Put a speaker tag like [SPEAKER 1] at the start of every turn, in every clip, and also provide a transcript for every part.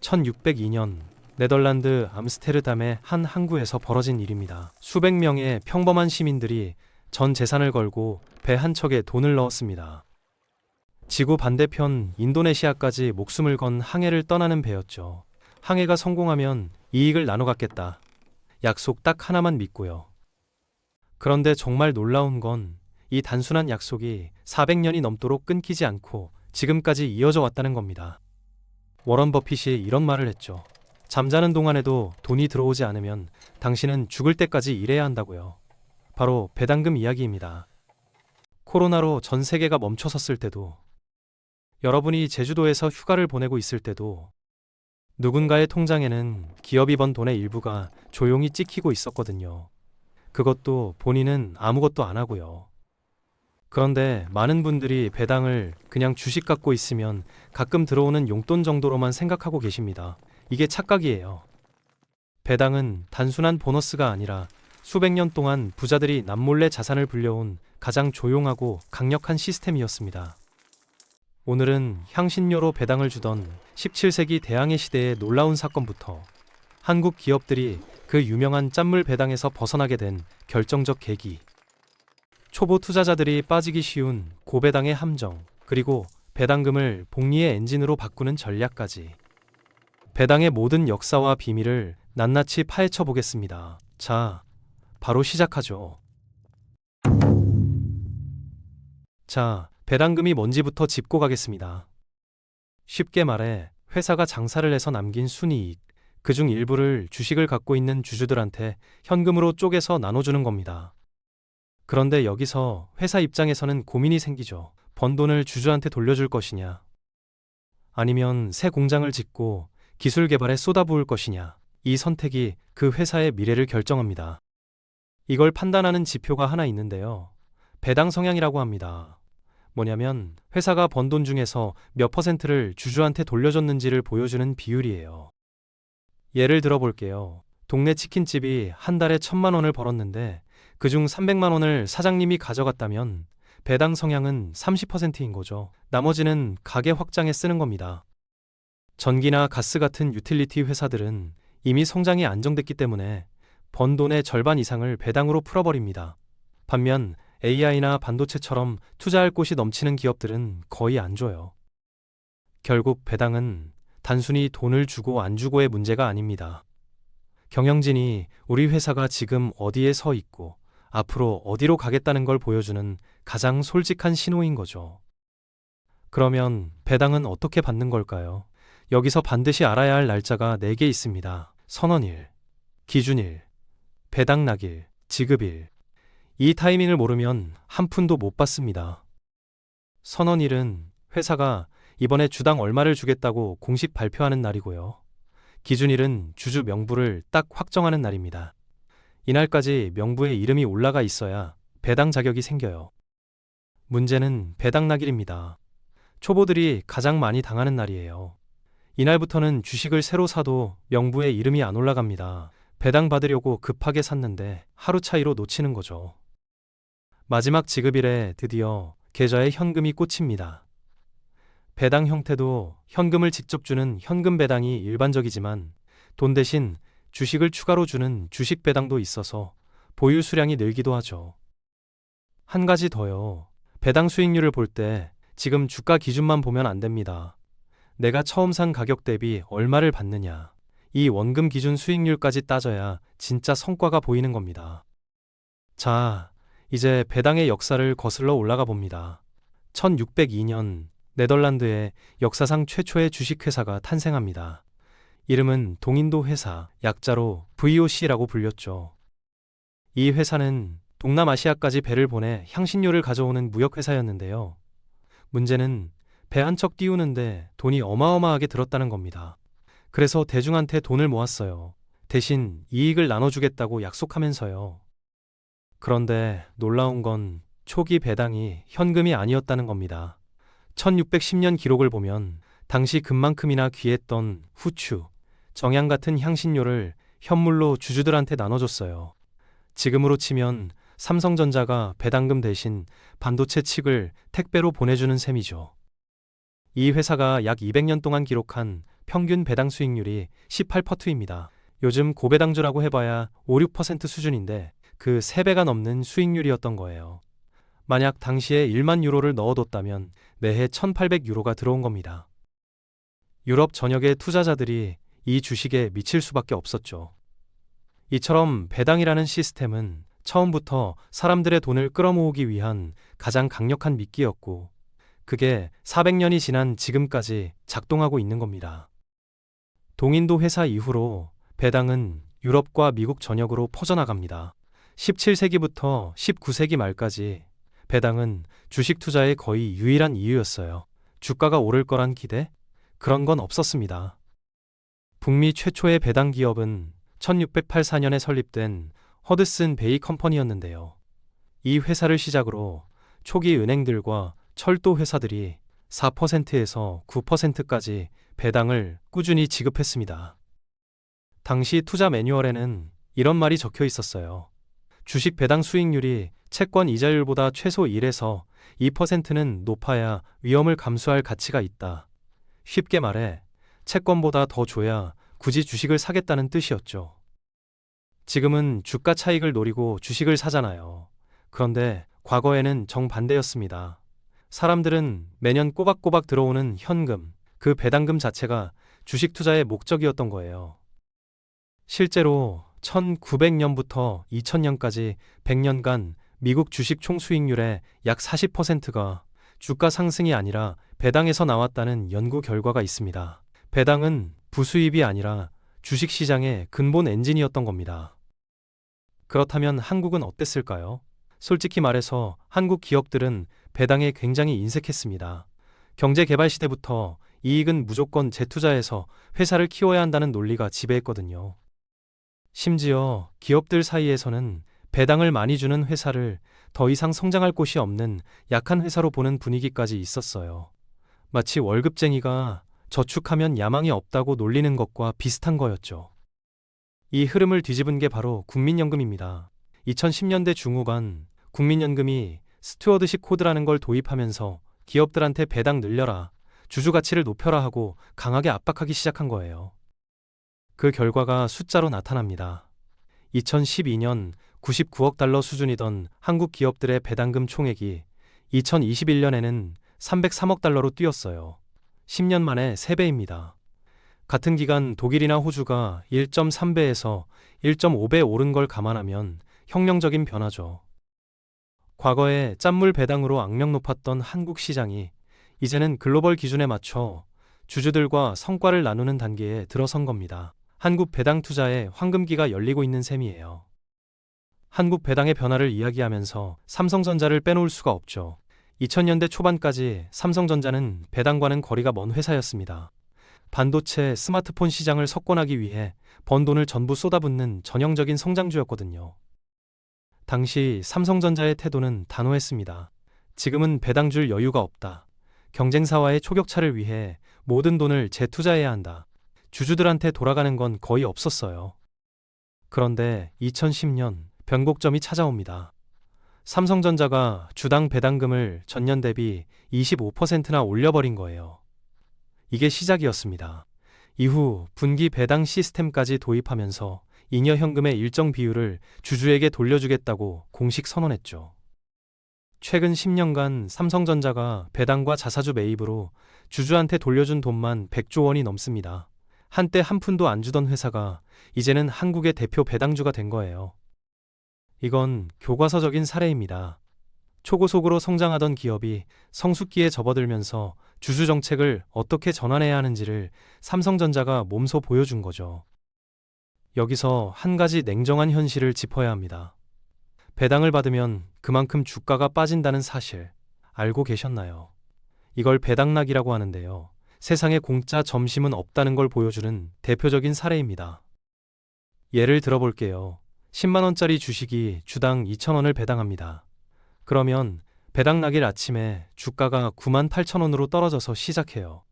[SPEAKER 1] 1602년 네덜란드 암스테르담의 한 항구에서 벌어진 일입니다. 수백 명의 평범한 시민들이 전 재산을 걸고 배 한 척에 돈을 넣었습니다. 지구 반대편 인도네시아까지 목숨을 건 항해를 떠나는 배였죠. 항해가 성공하면 이익을 나눠 갖겠다. 약속 딱 하나만 믿고요. 그런데 정말 놀라운 건 이 단순한 약속이 400년이 넘도록 끊기지 않고 지금까지 이어져 왔다는 겁니다. 워런 버핏이 이런 말을 했죠. 잠자는 동안에도 돈이 들어오지 않으면 당신은 죽을 때까지 일해야 한다고요. 바로 배당금 이야기입니다. 코로나로 전 세계가 멈춰섰을 때도, 여러분이 제주도에서 휴가를 보내고 있을 때도 누군가의 통장에는 기업이 번 돈의 일부가 조용히 찍히고 있었거든요. 그것도 본인은 아무것도 안 하고요. 그런데 많은 분들이 배당을 그냥 주식 갖고 있으면 가끔 들어오는 용돈 정도로만 생각하고 계십니다. 이게 착각이에요. 배당은 단순한 보너스가 아니라 수백 년 동안 부자들이 남몰래 자산을 불려온 가장 조용하고 강력한 시스템이었습니다. 오늘은 향신료로 배당을 주던 17세기 대항해 시대의 놀라운 사건부터 한국 기업들이 그 유명한 짠물 배당에서 벗어나게 된 결정적 계기, 초보 투자자들이 빠지기 쉬운 고배당의 함정, 그리고 배당금을 복리의 엔진으로 바꾸는 전략까지, 배당의 모든 역사와 비밀을 낱낱이 파헤쳐 보겠습니다. 자, 바로 시작하죠. 자, 배당금이 뭔지부터 짚고 가겠습니다. 쉽게 말해 회사가 장사를 해서 남긴 순이익, 그중 일부를 주식을 갖고 있는 주주들한테 현금으로 쪼개서 나눠주는 겁니다. 그런데 여기서 회사 입장에서는 고민이 생기죠. 번 돈을 주주한테 돌려줄 것이냐, 아니면 새 공장을 짓고 기술 개발에 쏟아부을 것이냐. 이 선택이 그 회사의 미래를 결정합니다. 이걸 판단하는 지표가 하나 있는데요. 배당 성향이라고 합니다. 뭐냐면 회사가 번 돈 중에서 몇 퍼센트를 주주한테 돌려줬는지를 보여주는 비율이에요. 예를 들어 볼게요. 동네 치킨집이 한 달에 1,000만 원을 벌었는데 그중 300만 원을 사장님이 가져갔다면 배당 성향은 30%인 거죠. 나머지는 가게 확장에 쓰는 겁니다. 전기나 가스 같은 유틸리티 회사들은 이미 성장이 안정됐기 때문에 번 돈의 절반 이상을 배당으로 풀어버립니다. 반면 AI나 반도체처럼 투자할 곳이 넘치는 기업들은 거의 안 줘요. 결국 배당은 단순히 돈을 주고 안 주고의 문제가 아닙니다. 경영진이 우리 회사가 지금 어디에 서 있고 앞으로 어디로 가겠다는 걸 보여주는 가장 솔직한 신호인 거죠. 그러면 배당은 어떻게 받는 걸까요? 여기서 반드시 알아야 할 날짜가 4개 있습니다. 선언일, 기준일, 배당 낙일, 지급일. 이 타이밍을 모르면 한 푼도 못 받습니다. 선언일은 회사가 이번에 주당 얼마를 주겠다고 공식 발표하는 날이고요. 기준일은 주주 명부를 딱 확정하는 날입니다. 이날까지 명부에 이름이 올라가 있어야 배당 자격이 생겨요. 문제는 배당 낙일입니다. 초보들이 가장 많이 당하는 날이에요. 이날부터는 주식을 새로 사도 명부에 이름이 안 올라갑니다. 배당 받으려고 급하게 샀는데 하루 차이로 놓치는 거죠. 마지막 지급일에 드디어 계좌에 현금이 꽂힙니다. 배당 형태도 현금을 직접 주는 현금 배당이 일반적이지만 돈 대신 주식을 추가로 주는 주식 배당도 있어서 보유 수량이 늘기도 하죠. 한 가지 더요. 배당 수익률을 볼 때 지금 주가 기준만 보면 안 됩니다. 내가 처음 산 가격 대비 얼마를 받느냐, 이 원금 기준 수익률까지 따져야 진짜 성과가 보이는 겁니다. 자, 이제 배당의 역사를 거슬러 올라가 봅니다. 1602년 네덜란드에 역사상 최초의 주식회사가 탄생합니다. 이름은 동인도 회사, 약자로 VOC라고 불렸죠. 이 회사는 동남아시아까지 배를 보내 향신료를 가져오는 무역회사였는데요. 문제는 배 한 척 띄우는데 돈이 어마어마하게 들었다는 겁니다. 그래서 대중한테 돈을 모았어요. 대신 이익을 나눠주겠다고 약속하면서요. 그런데 놀라운 건 초기 배당이 현금이 아니었다는 겁니다. 1610년 기록을 보면 당시 금만큼이나 귀했던 후추, 정향 같은 향신료를 현물로 주주들한테 나눠줬어요. 지금으로 치면 삼성전자가 배당금 대신 반도체 칩을 택배로 보내주는 셈이죠. 이 회사가 약 200년 동안 기록한 평균 배당 수익률이 18%입니다. 요즘 고배당주라고 해봐야 5, 6% 수준인데 그 3배가 넘는 수익률이었던 거예요. 만약 당시에 1만 유로를 넣어뒀다면 매해 1,800유로가 들어온 겁니다. 유럽 전역의 투자자들이 이 주식에 미칠 수밖에 없었죠. 이처럼 배당이라는 시스템은 처음부터 사람들의 돈을 끌어모으기 위한 가장 강력한 미끼였고, 그게 400년이 지난 지금까지 작동하고 있는 겁니다. 동인도 회사 이후로 배당은 유럽과 미국 전역으로 퍼져나갑니다. 17세기부터 19세기 말까지 배당은 주식 투자의 거의 유일한 이유였어요. 주가가 오를 거란 기대? 그런 건 없었습니다. 북미 최초의 배당 기업은 1684년에 설립된 허드슨 베이 컴퍼니였는데요. 이 회사를 시작으로 초기 은행들과 철도 회사들이 4%에서 9%까지 배당을 꾸준히 지급했습니다. 당시 투자 매뉴얼에는 이런 말이 적혀 있었어요. 주식 배당 수익률이 채권 이자율보다 최소 1에서 2%는 높아야 위험을 감수할 가치가 있다. 쉽게 말해 채권보다 더 줘야 굳이 주식을 사겠다는 뜻이었죠. 지금은 주가 차익을 노리고 주식을 사잖아요. 그런데 과거에는 정반대였습니다. 사람들은 매년 꼬박꼬박 들어오는 현금, 그 배당금 자체가 주식 투자의 목적이었던 거예요. 실제로 1900년부터 2000년까지 100년간 미국 주식 총 수익률의 약 40%가 주가 상승이 아니라 배당에서 나왔다는 연구 결과가 있습니다. 배당은 부수입이 아니라 주식시장의 근본 엔진이었던 겁니다. 그렇다면 한국은 어땠을까요? 솔직히 말해서 한국 기업들은 배당에 굉장히 인색했습니다. 경제개발 시대부터 이익은 무조건 재투자해서 회사를 키워야 한다는 논리가 지배했거든요. 심지어 기업들 사이에서는 배당을 많이 주는 회사를 더 이상 성장할 곳이 없는 약한 회사로 보는 분위기까지 있었어요. 마치 월급쟁이가 저축하면 야망이 없다고 놀리는 것과 비슷한 거였죠. 이 흐름을 뒤집은 게 바로 국민연금입니다. 2010년대 중후반 국민연금이 스튜어드십 코드라는 걸 도입하면서 기업들한테 배당 늘려라, 주주 가치를 높여라 하고 강하게 압박하기 시작한 거예요. 그 결과가 숫자로 나타납니다. 2012년 99억 달러 수준이던 한국 기업들의 배당금 총액이 2021년에는 303억 달러로 뛰었어요. 10년 만에 3배입니다. 같은 기간 독일이나 호주가 1.3배에서 1.5배 오른 걸 감안하면 혁명적인 변화죠. 과거에 짠물 배당으로 악명 높았던 한국 시장이 이제는 글로벌 기준에 맞춰 주주들과 성과를 나누는 단계에 들어선 겁니다. 한국 배당 투자의 황금기가 열리고 있는 셈이에요. 한국 배당의 변화를 이야기하면서 삼성전자를 빼놓을 수가 없죠. 2000년대 초반까지 삼성전자는 배당과는 거리가 먼 회사였습니다. 반도체, 스마트폰 시장을 석권하기 위해 번 돈을 전부 쏟아붓는 전형적인 성장주였거든요. 당시 삼성전자의 태도는 단호했습니다. 지금은 배당 줄 여유가 없다. 경쟁사와의 초격차를 위해 모든 돈을 재투자해야 한다. 주주들한테 돌아가는 건 거의 없었어요. 그런데 2010년 변곡점이 찾아옵니다. 삼성전자가 주당 배당금을 전년 대비 25%나 올려버린 거예요. 이게 시작이었습니다. 이후 분기 배당 시스템까지 도입하면서 잉여 현금의 일정 비율을 주주에게 돌려주겠다고 공식 선언했죠. 최근 10년간 삼성전자가 배당과 자사주 매입으로 주주한테 돌려준 돈만 100조 원이 넘습니다. 한때 한 푼도 안 주던 회사가 이제는 한국의 대표 배당주가 된 거예요. 이건 교과서적인 사례입니다. 초고속으로 성장하던 기업이 성숙기에 접어들면서 주주 정책을 어떻게 전환해야 하는지를 삼성전자가 몸소 보여준 거죠. 여기서 한 가지 냉정한 현실을 짚어야 합니다. 배당을 받으면 그만큼 주가가 빠진다는 사실 알고 계셨나요? 이걸 배당락이라고 하는데요. 세상에 공짜 점심은 없다는 걸 보여주는 대표적인 사례입니다. 예를 들어볼게요. 10만원짜리 주식이 주당 2,000원을 배당합니다. 그러면 배당락일 아침에 주가가 98,000원으로 떨어져서 시작해요.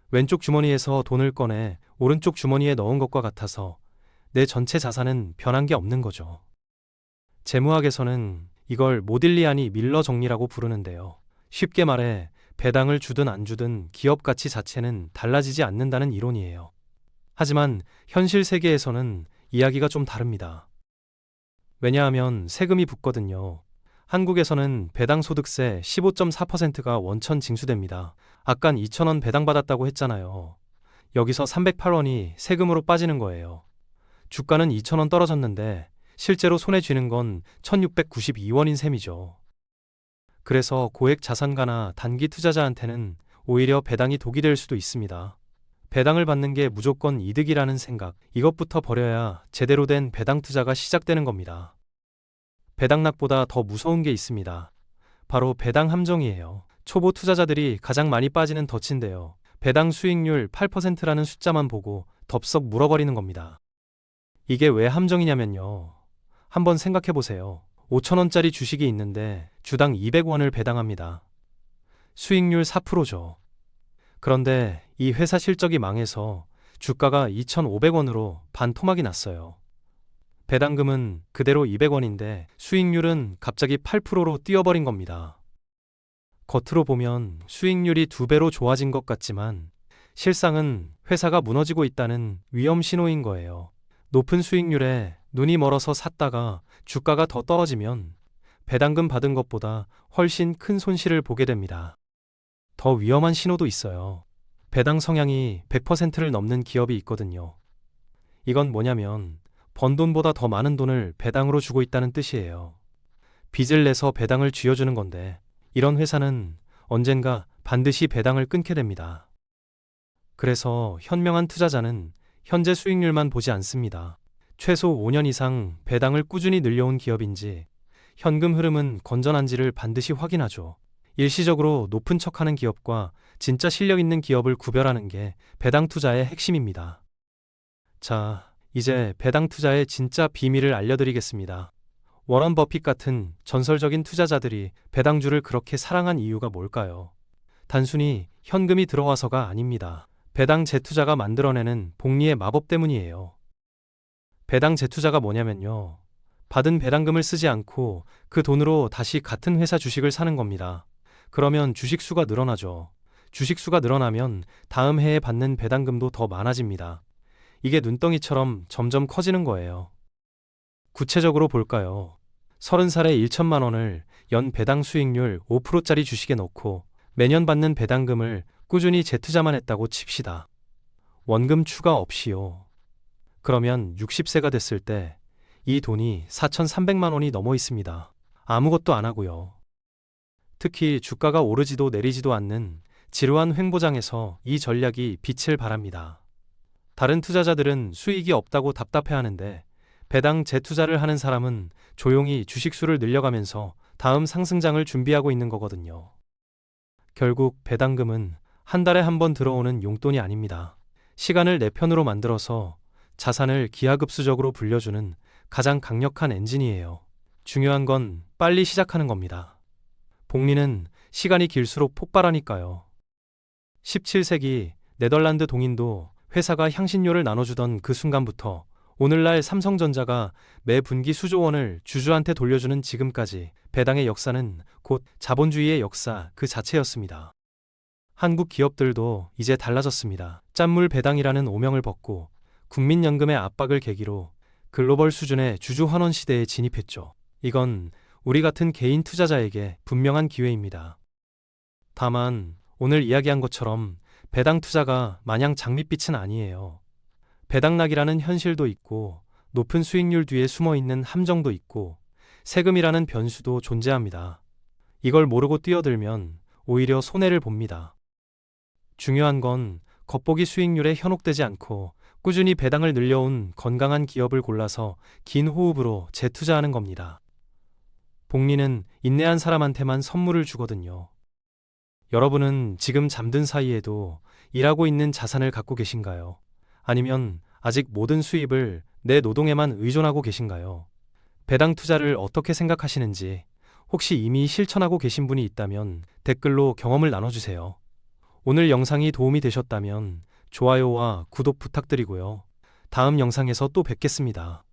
[SPEAKER 1] 왼쪽 주머니에서 돈을 꺼내 오른쪽 주머니에 넣은 것과 같아서 내 전체 자산은 변한 게 없는 거죠. 재무학에서는 이걸 모딜리아니 밀러 정리라고 부르는데요. 쉽게 말해 배당을 주든 안 주든 기업 가치 자체는 달라지지 않는다는 이론이에요. 하지만 현실 세계에서는 이야기가 좀 다릅니다. 왜냐하면 세금이 붙거든요. 한국에서는 배당 소득세 15.4%가 원천 징수됩니다. 아깐 2,000원 배당받았다고 했잖아요. 여기서 308원이 세금으로 빠지는 거예요. 주가는 2,000원 떨어졌는데 실제로 손에 쥐는 건 1,692원인 셈이죠. 그래서 고액 자산가나 단기 투자자한테는 오히려 배당이 독이 될 수도 있습니다. 배당을 받는 게 무조건 이득이라는 생각, 이것부터 버려야 제대로 된 배당 투자가 시작되는 겁니다. 배당락보다 더 무서운 게 있습니다. 바로 배당 함정이에요. 초보 투자자들이 가장 많이 빠지는 덫인데요. 배당 수익률 8%라는 숫자만 보고 덥석 물어버리는 겁니다. 이게 왜 함정이냐면요. 한번 생각해 보세요. 5,000원짜리 주식이 있는데 주당 200원을 배당합니다. 수익률 4%죠. 그런데 이 회사 실적이 망해서 주가가 2,500원으로 반토막이 났어요. 배당금은 그대로 200원인데 수익률은 갑자기 8%로 뛰어버린 겁니다. 겉으로 보면 수익률이 2배로 좋아진 것 같지만 실상은 회사가 무너지고 있다는 위험 신호인 거예요. 높은 수익률에 눈이 멀어서 샀다가 주가가 더 떨어지면 배당금 받은 것보다 훨씬 큰 손실을 보게 됩니다. 더 위험한 신호도 있어요. 배당 성향이 100%를 넘는 기업이 있거든요. 이건 뭐냐면 번 돈보다 더 많은 돈을 배당으로 주고 있다는 뜻이에요. 빚을 내서 배당을 쥐어주는 건데 이런 회사는 언젠가 반드시 배당을 끊게 됩니다. 그래서 현명한 투자자는 현재 수익률만 보지 않습니다. 최소 5년 이상 배당을 꾸준히 늘려온 기업인지 현금 흐름은 건전한지를 반드시 확인하죠. 일시적으로 높은 척하는 기업과 진짜 실력 있는 기업을 구별하는 게 배당 투자의 핵심입니다. 자, 이제 배당 투자의 진짜 비밀을 알려드리겠습니다. 워런 버핏 같은 전설적인 투자자들이 배당주를 그렇게 사랑한 이유가 뭘까요? 단순히 현금이 들어와서가 아닙니다. 배당 재투자가 만들어내는 복리의 마법 때문이에요. 배당 재투자가 뭐냐면요. 받은 배당금을 쓰지 않고 그 돈으로 다시 같은 회사 주식을 사는 겁니다. 그러면 주식 수가 늘어나죠. 주식 수가 늘어나면 다음 해에 받는 배당금도 더 많아집니다. 이게 눈덩이처럼 점점 커지는 거예요. 구체적으로 볼까요? 30살에 1천만 원을 연 배당 수익률 5%짜리 주식에 넣고 매년 받는 배당금을 꾸준히 재투자만 했다고 칩시다. 원금 추가 없이요. 그러면 60세가 됐을 때 이 돈이 4,300만 원이 넘어 있습니다. 아무것도 안 하고요. 특히 주가가 오르지도 내리지도 않는 지루한 횡보장에서 이 전략이 빛을 발합니다. 다른 투자자들은 수익이 없다고 답답해하는데 배당 재투자를 하는 사람은 조용히 주식수를 늘려가면서 다음 상승장을 준비하고 있는 거거든요. 결국 배당금은 한 달에 한 번 들어오는 용돈이 아닙니다. 시간을 내 편으로 만들어서 자산을 기하급수적으로 불려주는 가장 강력한 엔진이에요. 중요한 건 빨리 시작하는 겁니다. 복리는 시간이 길수록 폭발하니까요. 17세기 네덜란드 동인도 회사가 향신료를 나눠주던 그 순간부터 오늘날 삼성전자가 매 분기 수조 원을 주주한테 돌려주는 지금까지 배당의 역사는 곧 자본주의의 역사 그 자체였습니다. 한국 기업들도 이제 달라졌습니다. 짠물 배당이라는 오명을 벗고 국민연금의 압박을 계기로 글로벌 수준의 주주 환원 시대에 진입했죠. 이건 우리 같은 개인 투자자에게 분명한 기회입니다. 다만 오늘 이야기한 것처럼 배당 투자가 마냥 장밋빛은 아니에요. 배당락이라는 현실도 있고 높은 수익률 뒤에 숨어있는 함정도 있고 세금이라는 변수도 존재합니다. 이걸 모르고 뛰어들면 오히려 손해를 봅니다. 중요한 건 겉보기 수익률에 현혹되지 않고 꾸준히 배당을 늘려온 건강한 기업을 골라서 긴 호흡으로 재투자하는 겁니다. 복리는 인내한 사람한테만 선물을 주거든요. 여러분은 지금 잠든 사이에도 일하고 있는 자산을 갖고 계신가요? 아니면 아직 모든 수입을 내 노동에만 의존하고 계신가요? 배당 투자를 어떻게 생각하시는지, 혹시 이미 실천하고 계신 분이 있다면 댓글로 경험을 나눠주세요. 오늘 영상이 도움이 되셨다면 좋아요와 구독 부탁드리고요. 다음 영상에서 또 뵙겠습니다.